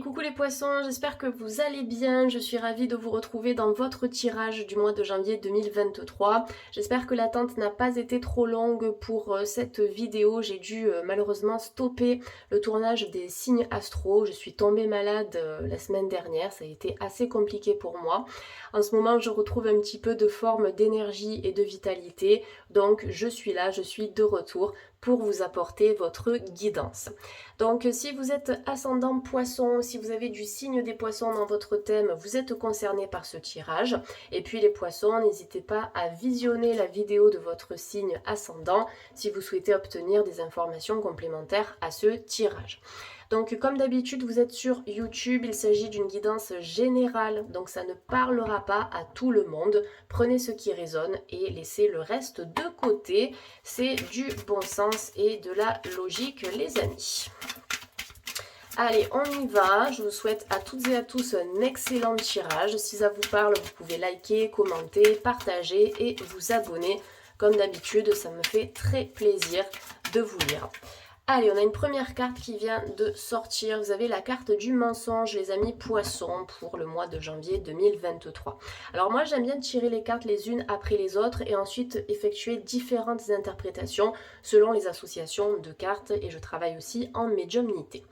coucou les poissons, j'espère que vous allez bien. Je suis ravie de vous retrouver dans votre tirage du mois de janvier 2023. J'espère que l'attente n'a pas été trop longue pour cette vidéo. J'ai dû malheureusement stopper le tournage des signes astro. Je suis tombée malade la semaine dernière, ça a été assez compliqué pour moi. En ce moment, je retrouve un petit peu de forme d'énergie et de vitalité. Donc je suis là, je suis de retour pour vous apporter votre guidance. Donc si vous êtes ascendant poisson, si vous avez du signe des poissons dans votre thème, vous êtes concerné par ce tirage. Et puis les poissons, n'hésitez pas à visionner la vidéo de votre signe ascendant si vous souhaitez obtenir des informations complémentaires à ce tirage. Donc comme d'habitude, vous êtes sur YouTube, il s'agit d'une guidance générale, donc ça ne parlera pas à tout le monde. Prenez ce qui résonne et laissez le reste de côté. C'est du bon sens et de la logique, les amis. Allez, on y va. Je vous souhaite à toutes et à tous un excellent tirage. Si ça vous parle, vous pouvez liker, commenter, partager et vous abonner. Comme d'habitude, ça me fait très plaisir de vous lire. Allez, on a une première carte qui vient de sortir. Vous avez la carte du mensonge, les amis poissons, pour le mois de janvier 2023. Alors moi, j'aime bien tirer les cartes les unes après les autres et ensuite effectuer différentes interprétations selon les associations de cartes, et je travaille aussi en médiumnité.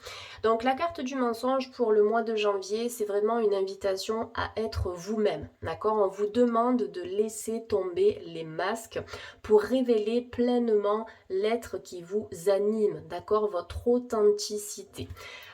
Donc la carte du mensonge pour le mois de janvier, c'est vraiment une invitation à être vous-même, d'accord? On vous demande de laisser tomber les masques pour révéler pleinement l'être qui vous anime, d'accord, votre authenticité.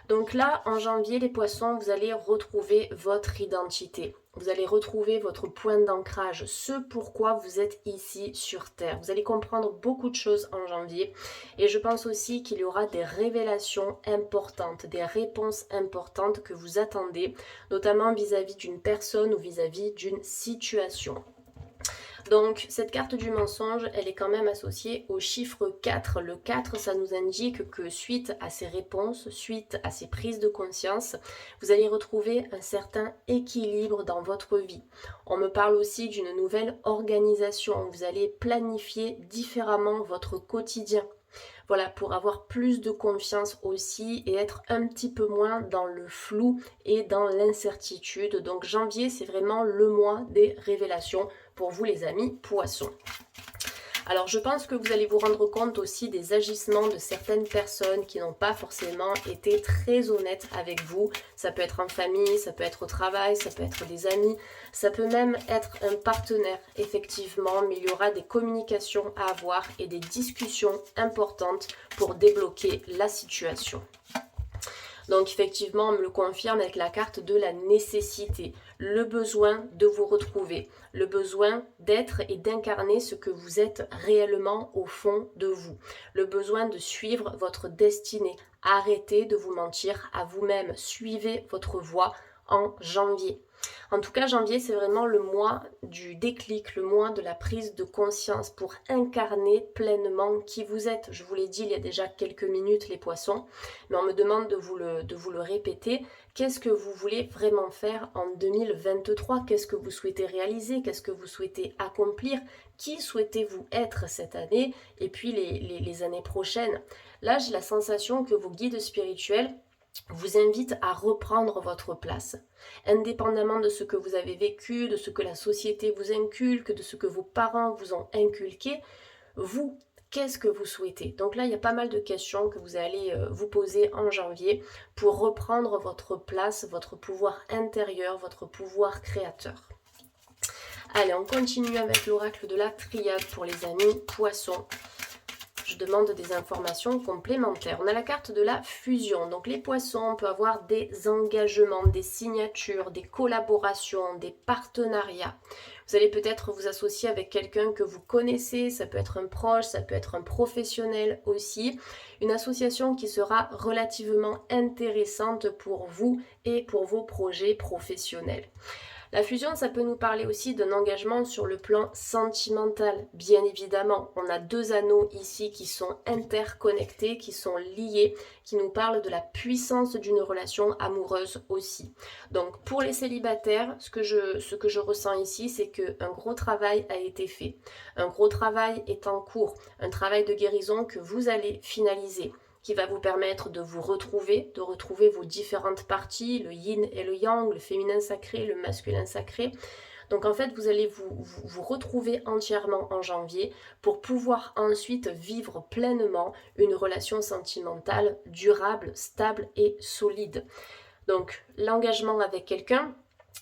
Donc là, en janvier, les poissons, vous allez retrouver votre identité. Vous allez retrouver votre point d'ancrage, ce pourquoi vous êtes ici sur Terre. Vous allez comprendre beaucoup de choses en janvier. Et je pense aussi qu'il y aura des révélations importantes, des réponses importantes que vous attendez, notamment vis-à-vis d'une personne ou vis-à-vis d'une situation. Donc cette carte du mensonge, elle est quand même associée au chiffre 4. Le 4, ça nous indique que suite à ces réponses, suite à ces prises de conscience, vous allez retrouver un certain équilibre dans votre vie. On me parle aussi d'une nouvelle organisation. Vous allez planifier différemment votre quotidien. Voilà, pour avoir plus de confiance aussi et être un petit peu moins dans le flou et dans l'incertitude. Donc janvier, c'est vraiment le mois des révélations pour vous les amis poissons. Alors je pense que vous allez vous rendre compte aussi des agissements de certaines personnes qui n'ont pas forcément été très honnêtes avec vous. Ça peut être en famille, ça peut être au travail, ça peut être des amis, ça peut même être un partenaire effectivement, mais il y aura des communications à avoir et des discussions importantes pour débloquer la situation. Donc effectivement, on me le confirme avec la carte de la nécessité, le besoin de vous retrouver, le besoin d'être et d'incarner ce que vous êtes réellement au fond de vous, le besoin de suivre votre destinée. Arrêtez de vous mentir à vous-même, suivez votre voie en janvier. En tout cas, janvier, c'est vraiment le mois du déclic, le mois de la prise de conscience pour incarner pleinement qui vous êtes. Je vous l'ai dit il y a déjà quelques minutes, les poissons, mais on me demande de vous le répéter. Qu'est-ce que vous voulez vraiment faire en 2023? Qu'est-ce que vous souhaitez réaliser? Qu'est-ce que vous souhaitez accomplir? Qui souhaitez-vous être cette année et puis les années prochaines? Là, j'ai la sensation que vos guides spirituels vous invite à reprendre votre place, indépendamment de ce que vous avez vécu, de ce que la société vous inculque, de ce que vos parents vous ont inculqué. Vous, qu'est-ce que vous souhaitez? Donc là, il y a pas mal de questions que vous allez vous poser en janvier pour reprendre votre place, votre pouvoir intérieur, votre pouvoir créateur. Allez, on continue avec l'oracle de la triade pour les amis poissons. Je demande des informations complémentaires. On a la carte de la fusion. Donc les poissons, on peut avoir des engagements, des signatures, des collaborations, des partenariats. Vous allez peut-être vous associer avec quelqu'un que vous connaissez. Ça peut être un proche, ça peut être un professionnel aussi. Une association qui sera relativement intéressante pour vous et pour vos projets professionnels. La fusion, ça peut nous parler aussi d'un engagement sur le plan sentimental, bien évidemment. On a deux anneaux ici qui sont interconnectés, qui sont liés, qui nous parlent de la puissance d'une relation amoureuse aussi. Donc pour les célibataires, ce que je ressens ici, c'est qu'un gros travail a été fait. Un gros travail est en cours, un travail de guérison que vous allez finaliser. qui va vous permettre de vous retrouver, de retrouver vos différentes parties, le yin et le yang, le féminin sacré, le masculin sacré. Donc en fait, vous allez vous retrouver entièrement en janvier pour pouvoir ensuite vivre pleinement une relation sentimentale durable, stable et solide. Donc l'engagement avec quelqu'un,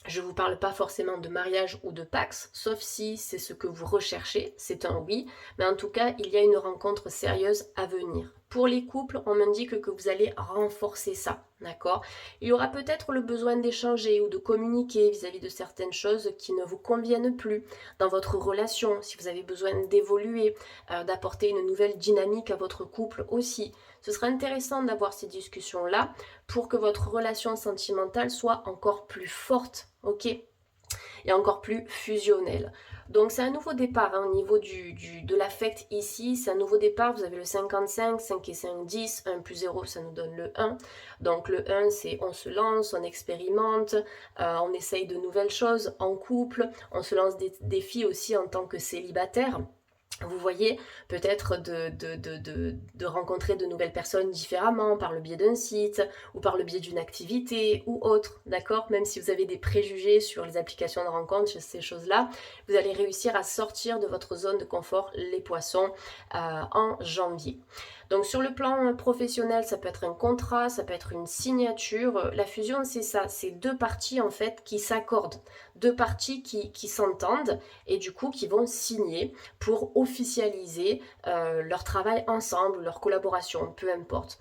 je ne vous parle pas forcément de mariage ou de pax, sauf si c'est ce que vous recherchez, c'est un oui, mais en tout cas, il y a une rencontre sérieuse à venir. Pour les couples, on m'indique que vous allez renforcer ça, d'accord? Il y aura peut-être le besoin d'échanger ou de communiquer vis-à-vis de certaines choses qui ne vous conviennent plus dans votre relation, si vous avez besoin d'évoluer, d'apporter une nouvelle dynamique à votre couple aussi. Ce sera intéressant d'avoir ces discussions-là pour que votre relation sentimentale soit encore plus forte, ok, et encore plus fusionnelle. Donc c'est un nouveau départ au niveau de l'affect ici, c'est un nouveau départ, vous avez le 55, 5 et 5, 10, 1 plus 0 ça nous donne le 1. Donc le 1 c'est on se lance, on expérimente, on essaye de nouvelles choses en couple, on se lance des défis aussi en tant que célibataire. Vous voyez, peut-être de rencontrer de nouvelles personnes différemment par le biais d'un site ou par le biais d'une activité ou autre, d'accord? Même si vous avez des préjugés sur les applications de rencontre, ces choses-là, vous allez réussir à sortir de votre zone de confort, les poissons, en janvier. Donc sur le plan professionnel, ça peut être un contrat, ça peut être une signature. La fusion, c'est ça, c'est deux parties en fait qui s'accordent, deux parties qui s'entendent et du coup qui vont signer pour officialiser leur travail ensemble, leur collaboration, peu importe.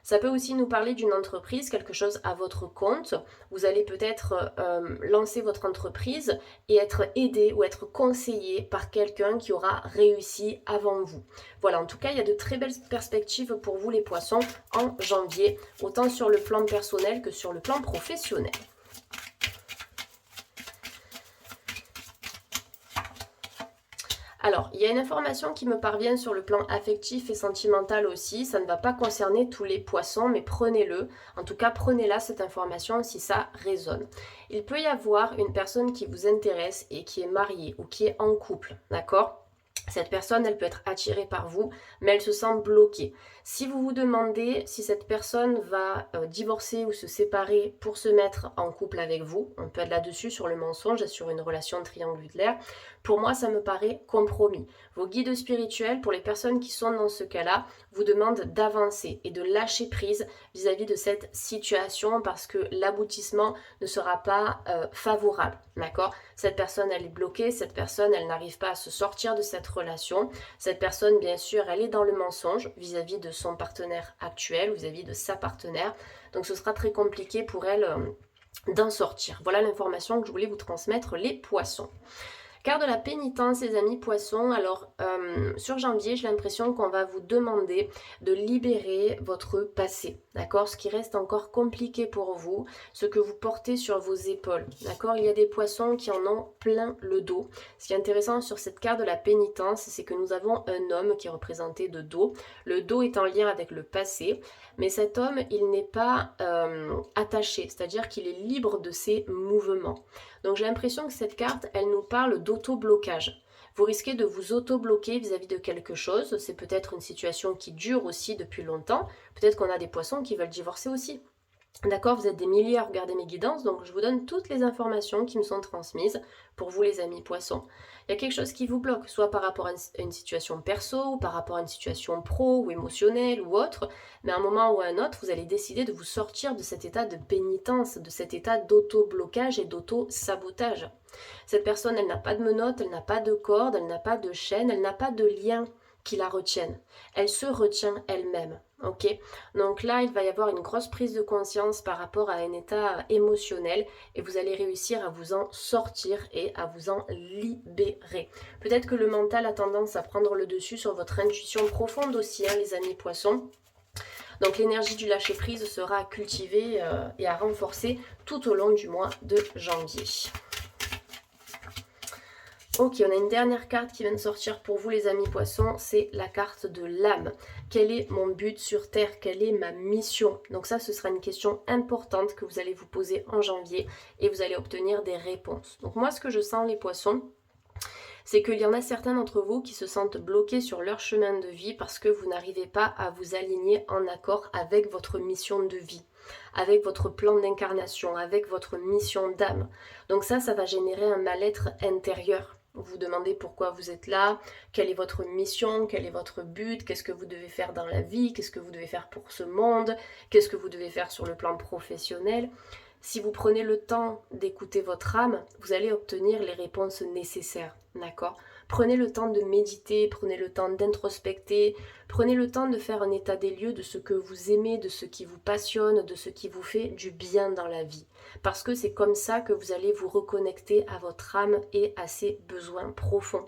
Ça peut aussi nous parler d'une entreprise, quelque chose à votre compte. Vous allez peut-être lancer votre entreprise et être aidé ou être conseillé par quelqu'un qui aura réussi avant vous. Voilà, en tout cas, il y a de très belles perspectives pour vous les poissons en janvier, autant sur le plan personnel que sur le plan professionnel. Alors, il y a une information qui me parvient sur le plan affectif et sentimental aussi. Ça ne va pas concerner tous les poissons, mais prenez-le. En tout cas, prenez-la cette information si ça résonne. Il peut y avoir une personne qui vous intéresse et qui est mariée ou qui est en couple, d'accord ? Cette personne, elle peut être attirée par vous, mais elle se sent bloquée. Si vous vous demandez si cette personne va divorcer ou se séparer pour se mettre en couple avec vous, on peut être là-dessus sur le mensonge et sur une relation triangulaire, pour moi, ça me paraît compromis. Vos guides spirituels, pour les personnes qui sont dans ce cas-là, vous demandent d'avancer et de lâcher prise vis-à-vis de cette situation parce que l'aboutissement ne sera pas favorable, d'accord ? Cette personne, elle est bloquée, cette personne, elle n'arrive pas à se sortir de cette relation. Cette personne, bien sûr, elle est dans le mensonge vis-à-vis de son partenaire actuel, vis-à-vis de sa partenaire. Donc ce sera très compliqué pour elle d'en sortir. Voilà l'information que je voulais vous transmettre, les poissons. Carte de la pénitence, les amis poissons. Alors, sur janvier, j'ai l'impression qu'on va vous demander de libérer votre passé, d'accord? Ce qui reste encore compliqué pour vous, ce que vous portez sur vos épaules, d'accord? Il y a des poissons qui en ont plein le dos. Ce qui est intéressant sur cette carte de la pénitence, c'est que nous avons un homme qui est représenté de dos. Le dos est en lien avec le passé, mais cet homme, il n'est pas attaché, c'est-à-dire qu'il est libre de ses mouvements. Donc j'ai l'impression que cette carte, elle nous parle d'auto-blocage. Vous risquez de vous auto-bloquer vis-à-vis de quelque chose. C'est peut-être une situation qui dure aussi depuis longtemps. Peut-être qu'on a des poissons qui veulent divorcer aussi. D'accord, vous êtes des milliers à regarder mes guidances, donc je vous donne toutes les informations qui me sont transmises pour vous les amis poissons. Il y a quelque chose qui vous bloque, soit par rapport à une situation perso, ou par rapport à une situation pro, ou émotionnelle, ou autre, mais à un moment ou à un autre, vous allez décider de vous sortir de cet état de pénitence, de cet état d'auto-blocage et d'auto-sabotage. Cette personne, elle n'a pas de menottes, elle n'a pas de corde, elle n'a pas de chaîne, elle n'a pas de lien qui la retienne. Elle se retient elle-même. Ok, donc là, il va y avoir une grosse prise de conscience par rapport à un état émotionnel et vous allez réussir à vous en sortir et à vous en libérer. Peut-être que le mental a tendance à prendre le dessus sur votre intuition profonde aussi, hein, les amis poissons. Donc l'énergie du lâcher-prise sera à cultiver et à renforcer tout au long du mois de janvier. Ok, on a une dernière carte qui vient de sortir pour vous les amis poissons, c'est la carte de l'âme. Quel est mon but sur Terre? Quelle est ma mission? Donc ça, ce sera une question importante que vous allez vous poser en janvier et vous allez obtenir des réponses. Donc moi, ce que je sens les poissons, c'est qu'il y en a certains d'entre vous qui se sentent bloqués sur leur chemin de vie parce que vous n'arrivez pas à vous aligner en accord avec votre mission de vie, avec votre plan d'incarnation, avec votre mission d'âme. Donc ça va générer un mal-être intérieur. Vous vous demandez pourquoi vous êtes là, quelle est votre mission, quel est votre but, qu'est-ce que vous devez faire dans la vie, qu'est-ce que vous devez faire pour ce monde, qu'est-ce que vous devez faire sur le plan professionnel. Si vous prenez le temps d'écouter votre âme, vous allez obtenir les réponses nécessaires, d'accord? Prenez le temps de méditer, prenez le temps d'introspecter, prenez le temps de faire un état des lieux de ce que vous aimez, de ce qui vous passionne, de ce qui vous fait du bien dans la vie. Parce que c'est comme ça que vous allez vous reconnecter à votre âme et à ses besoins profonds.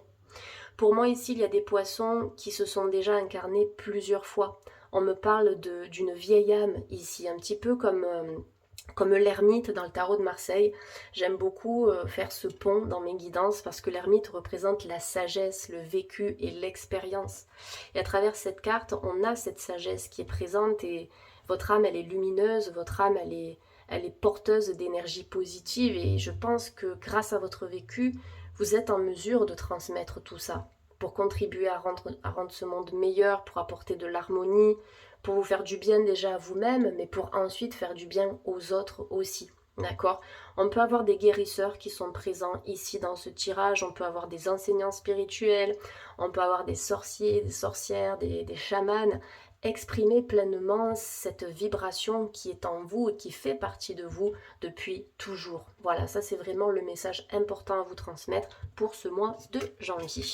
Pour moi ici, il y a des poissons qui se sont déjà incarnés plusieurs fois. On me parle d'une vieille âme ici, un petit peu comme l'ermite dans le tarot de Marseille. J'aime beaucoup faire ce pont dans mes guidances parce que l'ermite représente la sagesse, le vécu et l'expérience. Et à travers cette carte, on a cette sagesse qui est présente et votre âme, elle est lumineuse, votre âme, elle est porteuse d'énergie positive et je pense que grâce à votre vécu, vous êtes en mesure de transmettre tout ça pour contribuer à rendre ce monde meilleur, pour apporter de l'harmonie, pour vous faire du bien déjà à vous-même, mais pour ensuite faire du bien aux autres aussi. D'accord? On peut avoir des guérisseurs qui sont présents ici dans ce tirage, on peut avoir des enseignants spirituels, on peut avoir des sorciers, des sorcières, des chamans. Exprimez pleinement cette vibration qui est en vous et qui fait partie de vous depuis toujours. Voilà, ça c'est vraiment le message important à vous transmettre pour ce mois de janvier.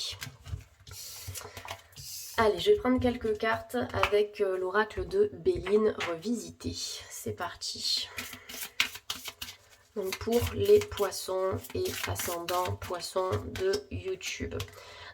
Allez, je vais prendre quelques cartes avec l'oracle de Béline revisité. C'est parti. Donc pour les poissons et ascendants poissons de YouTube.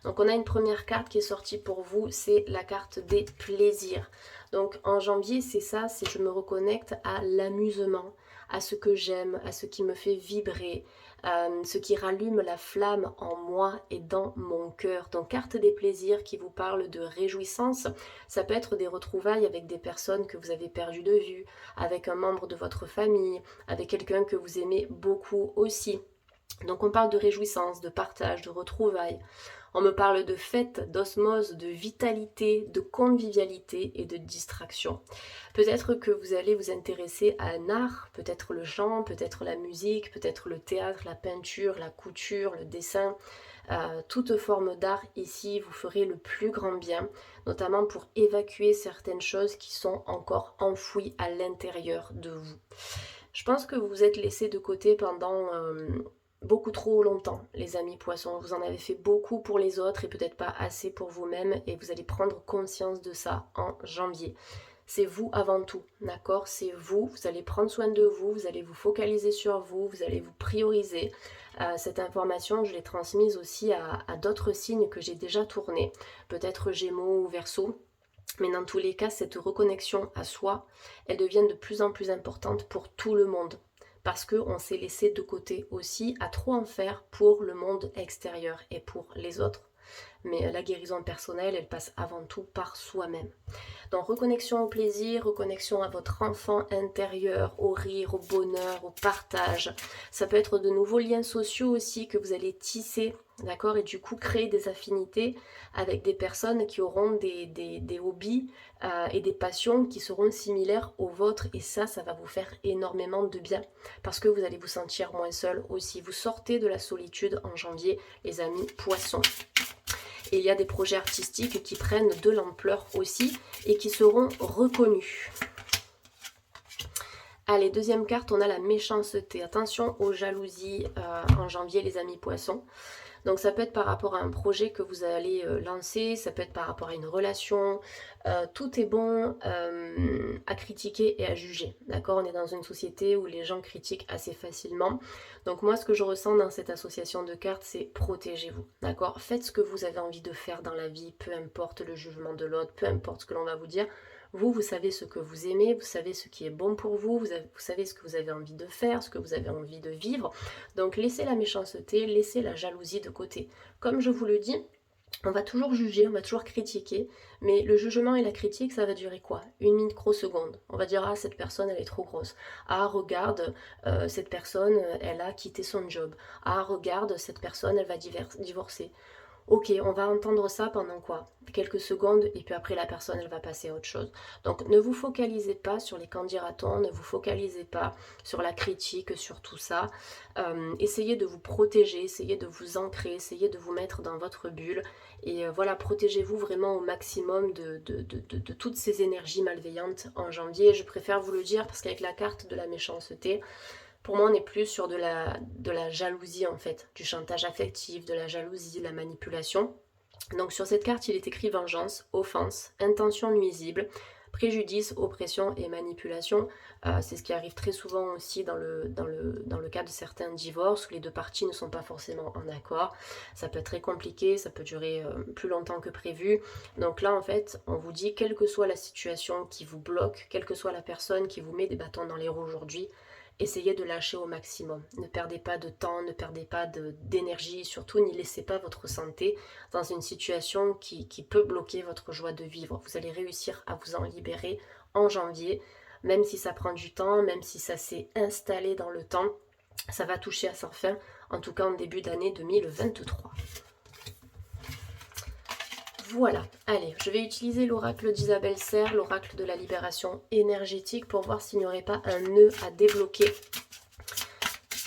Donc on a une première carte qui est sortie pour vous, c'est la carte des plaisirs. Donc en janvier, c'est ça, c'est je me reconnecte à l'amusement, à ce que j'aime, à ce qui me fait vibrer, ce qui rallume la flamme en moi et dans mon cœur. Donc carte des plaisirs qui vous parle de réjouissance, ça peut être des retrouvailles avec des personnes que vous avez perdues de vue, avec un membre de votre famille, avec quelqu'un que vous aimez beaucoup aussi. Donc on parle de réjouissance, de partage, de retrouvailles. On me parle de fête, d'osmose, de vitalité, de convivialité et de distraction. Peut-être que vous allez vous intéresser à un art, peut-être le chant, peut-être la musique, peut-être le théâtre, la peinture, la couture, le dessin. Toute forme d'art ici vous ferait le plus grand bien, notamment pour évacuer certaines choses qui sont encore enfouies à l'intérieur de vous. Je pense que vous vous êtes laissé de côté pendant beaucoup trop longtemps, les amis poissons. Vous en avez fait beaucoup pour les autres et peut-être pas assez pour vous-même et vous allez prendre conscience de ça en janvier. C'est vous avant tout, d'accord? C'est vous, vous allez prendre soin de vous, vous allez vous focaliser sur vous, vous allez vous prioriser. Cette information, je l'ai transmise aussi à d'autres signes que j'ai déjà tournés, peut-être Gémeaux ou Verseau. Mais dans tous les cas, cette reconnexion à soi, elle devient de plus en plus importante pour tout le monde. Parce qu'on s'est laissé de côté aussi à trop en faire pour le monde extérieur et pour les autres. Mais la guérison personnelle, elle passe avant tout par soi-même. Donc reconnexion au plaisir, reconnexion à votre enfant intérieur, au rire, au bonheur, au partage. Ça peut être de nouveaux liens sociaux aussi que vous allez tisser, d'accord? Et du coup créer des affinités avec des personnes qui auront des hobbies et des passions qui seront similaires aux vôtres. Et ça va vous faire énormément de bien parce que vous allez vous sentir moins seul aussi. Vous sortez de la solitude en janvier, les amis poissons. Et il y a des projets artistiques qui prennent de l'ampleur aussi et qui seront reconnus. Allez, deuxième carte, on a la méchanceté. Attention aux jalousies en janvier, les amis poissons. Donc ça peut être par rapport à un projet que vous allez lancer, ça peut être par rapport à une relation. Tout est bon à critiquer et à juger. D'accord? On est dans une société où les gens critiquent assez facilement. Donc moi, ce que je ressens dans cette association de cartes, c'est protégez-vous. D'accord? Faites ce que vous avez envie de faire dans la vie, peu importe le jugement de l'autre, peu importe ce que l'on va vous dire. Vous savez ce que vous aimez, vous savez ce qui est bon pour vous, vous savez ce que vous avez envie de faire, ce que vous avez envie de vivre. Donc laissez la méchanceté, laissez la jalousie de côté. Comme je vous le dis, on va toujours juger, on va toujours critiquer, mais le jugement et la critique, ça va durer quoi? Une microseconde. On va dire, ah, cette personne, elle est trop grosse. Ah, regarde, cette personne, elle a quitté son job. Ah, regarde, cette personne, elle va divorcer. Ok, on va entendre ça pendant quoi? Quelques secondes et puis après la personne elle va passer à autre chose. Donc ne vous focalisez pas sur les qu'en dira-t-on, ne vous focalisez pas sur la critique, sur tout ça. Essayez de vous protéger, essayez de vous ancrer, essayez de vous mettre dans votre bulle et voilà, protégez-vous vraiment au maximum de toutes ces énergies malveillantes en janvier. Je préfère vous le dire parce qu'avec la carte de la méchanceté, pour moi, on est plus sur de la jalousie en fait, du chantage affectif, de la jalousie, de la manipulation. Donc sur cette carte, il est écrit vengeance, offense, intention nuisible, préjudice, oppression et manipulation. C'est ce qui arrive très souvent aussi dans le cas de certains divorces où les deux parties ne sont pas forcément en accord. Ça peut être très compliqué, ça peut durer plus longtemps que prévu. Donc là, en fait, on vous dit, quelle que soit la situation qui vous bloque, quelle que soit la personne qui vous met des bâtons dans les roues aujourd'hui, essayez de lâcher au maximum. Ne perdez pas de temps, ne perdez pas d'énergie, surtout n'y laissez pas votre santé dans une situation qui peut bloquer votre joie de vivre. Vous allez réussir à vous en libérer en janvier, même si ça prend du temps, même si ça s'est installé dans le temps, ça va toucher à sa fin, en tout cas en début d'année 2023. Voilà, allez, je vais utiliser l'oracle d'Isabelle Serre, l'oracle de la libération énergétique pour voir s'il n'y aurait pas un nœud à débloquer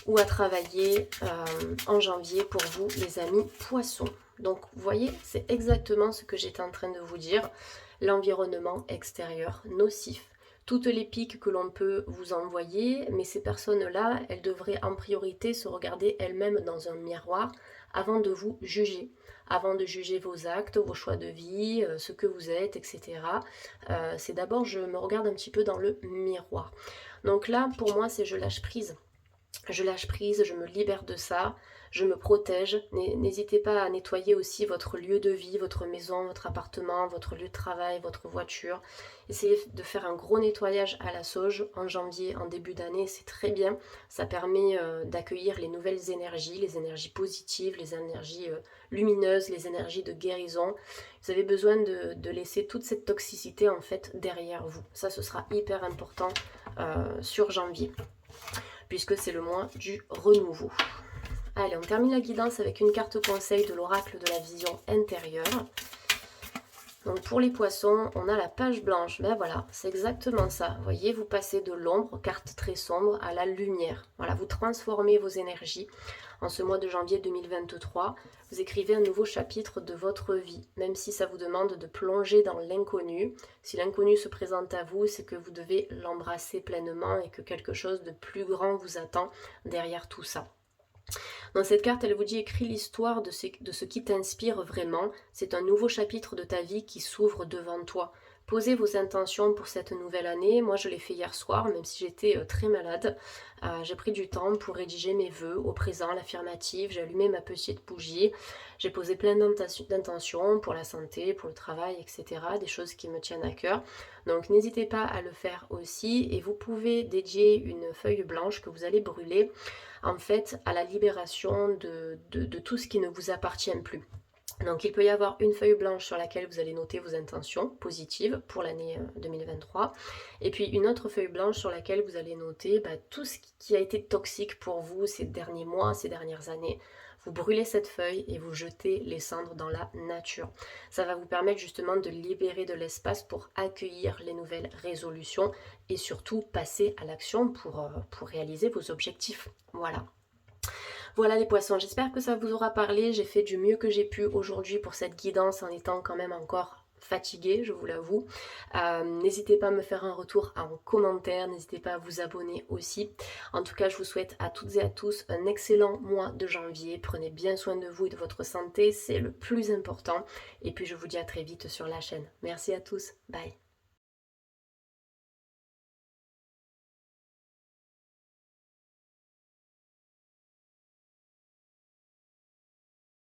ou à travailler en janvier pour vous les amis poissons. Donc vous voyez, c'est exactement ce que j'étais en train de vous dire, l'environnement extérieur nocif. Toutes les piques que l'on peut vous envoyer, mais ces personnes-là, elles devraient en priorité se regarder elles-mêmes dans un miroir avant de vous juger, avant de juger vos actes, vos choix de vie, ce que vous êtes, etc. C'est d'abord, je me regarde un petit peu dans le miroir. Donc là, pour moi, c'est je lâche prise. Je lâche prise, je me libère de ça, je me protège. N'hésitez pas à nettoyer aussi votre lieu de vie, votre maison, votre appartement, votre lieu de travail, votre voiture. Essayez de faire un gros nettoyage à la sauge en janvier, en début d'année, c'est très bien. Ça permet d'accueillir les nouvelles énergies, les énergies positives, les énergies lumineuses, les énergies de guérison. Vous avez besoin de laisser toute cette toxicité en fait derrière vous. Ça, ce sera hyper important sur janvier, puisque c'est le mois du renouveau. Allez, on termine la guidance avec une carte conseil de l'oracle de la vision intérieure. Donc pour les poissons, on a la page blanche. Ben voilà, c'est exactement ça. Vous voyez, vous passez de l'ombre, carte très sombre, à la lumière. Voilà, vous transformez vos énergies. En ce mois de janvier 2023, vous écrivez un nouveau chapitre de votre vie, même si ça vous demande de plonger dans l'inconnu. Si l'inconnu se présente à vous, c'est que vous devez l'embrasser pleinement et que quelque chose de plus grand vous attend derrière tout ça. Dans cette carte, elle vous dit écris l'histoire de ce qui t'inspire vraiment. C'est un nouveau chapitre de ta vie qui s'ouvre devant toi. Posez vos intentions pour cette nouvelle année. Moi, je l'ai fait hier soir, même si j'étais très malade. J'ai pris du temps pour rédiger mes vœux au présent, l'affirmative. J'ai allumé ma petite bougie. J'ai posé plein d'intentions pour la santé, pour le travail, etc. Des choses qui me tiennent à cœur. Donc, n'hésitez pas à le faire aussi. Et vous pouvez dédier une feuille blanche que vous allez brûler, en fait, à la libération de tout ce qui ne vous appartient plus. Donc il peut y avoir une feuille blanche sur laquelle vous allez noter vos intentions positives pour l'année 2023 et puis une autre feuille blanche sur laquelle vous allez noter tout ce qui a été toxique pour vous ces derniers mois, ces dernières années. Vous brûlez cette feuille et vous jetez les cendres dans la nature. Ça va vous permettre justement de libérer de l'espace pour accueillir les nouvelles résolutions et surtout passer à l'action pour réaliser vos objectifs. Voilà. Voilà les poissons, j'espère que ça vous aura parlé. J'ai fait du mieux que j'ai pu aujourd'hui pour cette guidance en étant quand même encore fatiguée, je vous l'avoue. N'hésitez pas à me faire un retour en commentaire, n'hésitez pas à vous abonner aussi. En tout cas, je vous souhaite à toutes et à tous un excellent mois de janvier. Prenez bien soin de vous et de votre santé, c'est le plus important. Et puis je vous dis à très vite sur la chaîne. Merci à tous, bye.